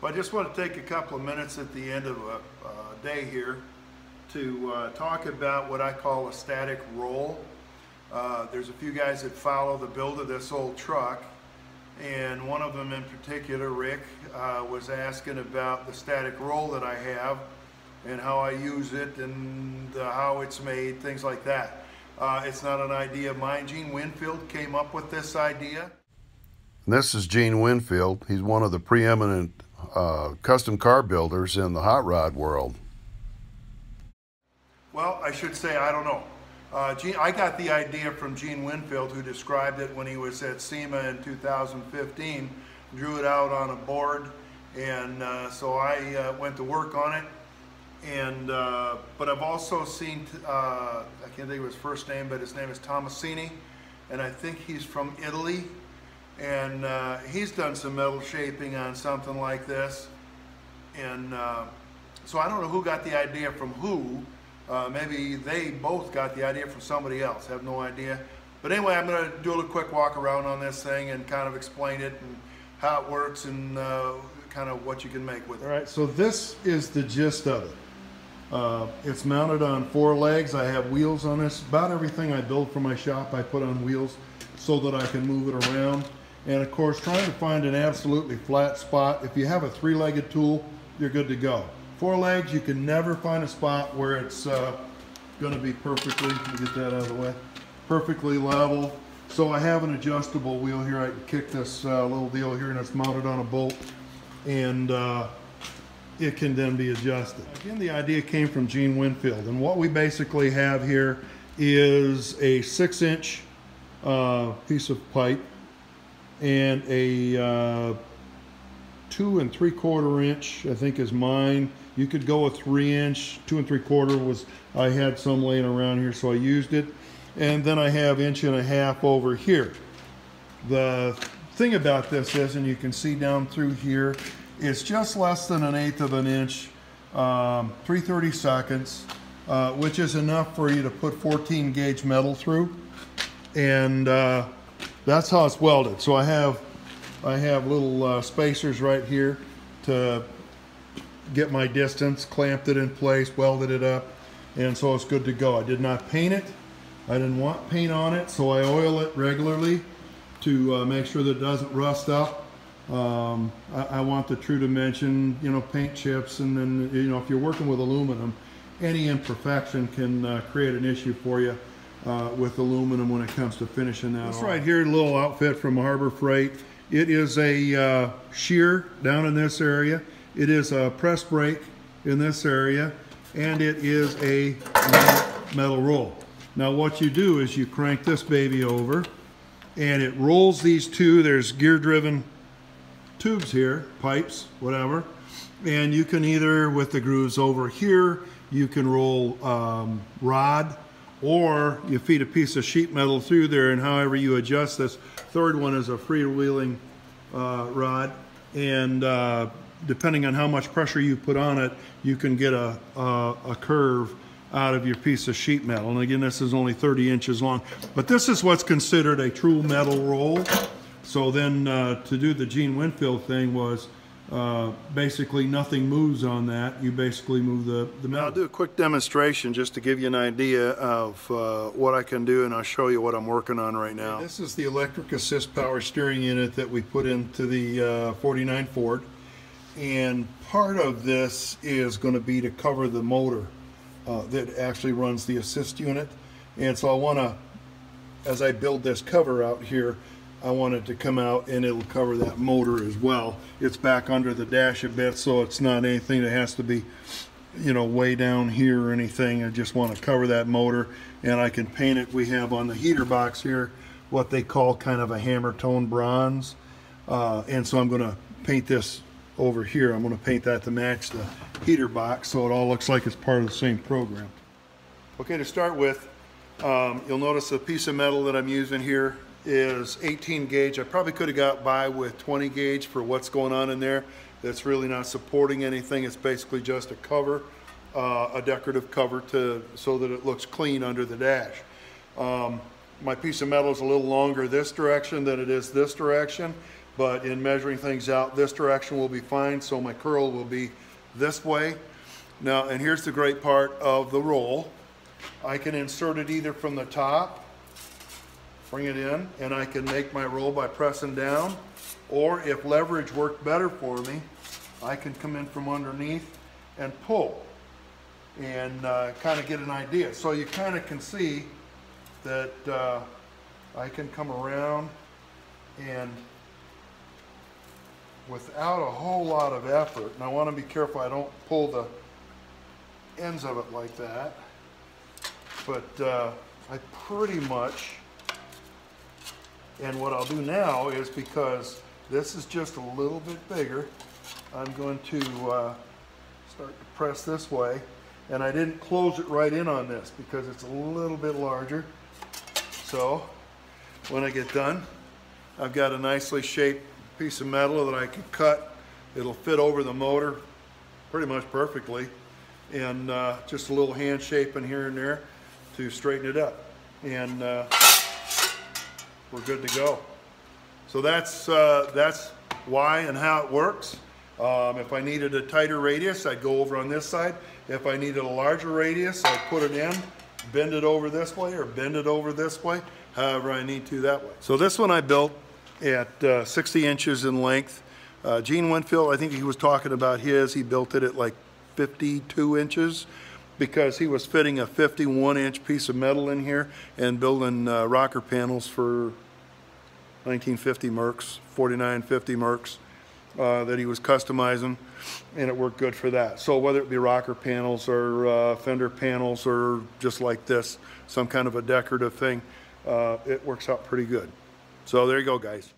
Well, I just want to take a couple of minutes at the end of a day here to talk about what I call a static roll. There's a few guys that follow the build of this old truck, and one of them in particular, Rick, was asking about the static roll that I have and how I use it and how it's made, things like that. It's not an idea of mine. Gene Winfield came up with this idea. This is Gene Winfield. He's one of the preeminent custom car builders in the hot rod world. Well, I should say, I don't know. I got the idea from Gene Winfield, who described it when he was at SEMA in 2015, drew it out on a board, and so I went to work on it. And but I've also seen, I can't think of his first name, but his name is Tomasini, and I think he's from Italy. And he's done some metal shaping on something like this. And so I don't know who got the idea from who. Maybe they both got the idea from somebody else. I have no idea. But anyway, I'm going to do a little quick walk around on this thing and kind of explain it and how it works and kind of what you can make with it. All right, so this is the gist of it. It's mounted on 4 legs. I have wheels on this. About everything I build for my shop I put on wheels so that I can move it around. And of course, trying to find an absolutely flat spot. If you have a 3-legged tool, you're good to go. 4 legs, you can never find a spot where it's going to be perfectly, let me get that out of the way, perfectly level. So I have an adjustable wheel here. I can kick this little deal here, and it's mounted on a bolt, and it can then be adjusted. Again, the idea came from Gene Winfield, and what we basically have here is a 6-inch piece of pipe and a 2 3/4 inch, I think is mine. You could go a 3-inch. 2 3/4 was, I had some laying around here, so I used it. And then I have 1.5 inch over here. The thing about this is, and you can see down through here, it's just less than 1/8 of an inch, 3/32, which is enough for you to put 14 gauge metal through. And that's how it's welded. So I have little spacers right here to get my distance, clamped it in place, welded it up, and so it's good to go. I did not paint it. I didn't want paint on it, so I oil it regularly to make sure that it doesn't rust up. I want the true dimension, you know, paint chips, and then, you know, if you're working with aluminum, any imperfection can create an issue for you with aluminum when it comes to finishing that off. This right here, a little outfit from Harbor Freight. It is a shear down in this area. It is a press brake in this area, and it is a metal roll. Now what you do is you crank this baby over, and it rolls these two. There's gear-driven tubes here, pipes, whatever, and you can either, with the grooves over here, you can roll rod, or you feed a piece of sheet metal through there, and however you adjust this. Third one is a freewheeling rod, and depending on how much pressure you put on it, you can get a curve out of your piece of sheet metal. And again, this is only 30 inches long, but this is what's considered a true metal roll. So then to do the Gene Winfield thing was basically nothing moves on that. You basically move the metal. I'll do a quick demonstration just to give you an idea of what I can do, and I'll show you what I'm working on right now. This is the electric assist power steering unit that we put into the 49 Ford, and part of this is going to be to cover the motor that actually runs the assist unit. And so I want to, as I build this cover out here, I want it to come out and it'll cover that motor as well. It's back under the dash a bit, so it's not anything that has to be, you know, way down here or anything. I just want to cover that motor, and I can paint it. We have on the heater box here what they call kind of a hammer tone bronze, and so I'm going to paint this over here. I'm going to paint that to match the heater box so it all looks like it's part of the same program. Okay, to start with, you'll notice a piece of metal that I'm using here is 18 gauge. I probably could have got by with 20 gauge for what's going on in there. That's really not supporting anything. It's basically just a cover, a decorative cover so that it looks clean under the dash. My piece of metal is a little longer this direction than it is this direction, but in measuring things out, this direction will be fine, so my curl will be this way. Now, and here's the great part of the roll. I can insert it either from the top, bring it in, and I can make my roll by pressing down, or if leverage worked better for me, I can come in from underneath and pull and kind of get an idea. So you kind of can see that I can come around and without a whole lot of effort, and I want to be careful I don't pull the ends of it like that, but I pretty much, and what I'll do now is, because this is just a little bit bigger, I'm going to start to press this way, and I didn't close it right in on this because it's a little bit larger. So when I get done, I've got a nicely shaped piece of metal that I can cut. It'll fit over the motor pretty much perfectly, and just a little hand shaping here and there to straighten it up, and we're good to go. So that's why and how it works. If I needed a tighter radius, I'd go over on this side. If I needed a larger radius, I'd put it in, bend it over this way or bend it over this way, however I need to that way. So this one I built at 60 inches in length. Gene Winfield, I think he was talking about his, he built it at like 52 inches because he was fitting a 51-inch piece of metal in here and building rocker panels for 1950 Mercs, 4950 Mercs. That he was customizing, and it worked good for that. So whether it be rocker panels or fender panels or just like this, some kind of a decorative thing, it works out pretty good. So there you go, guys.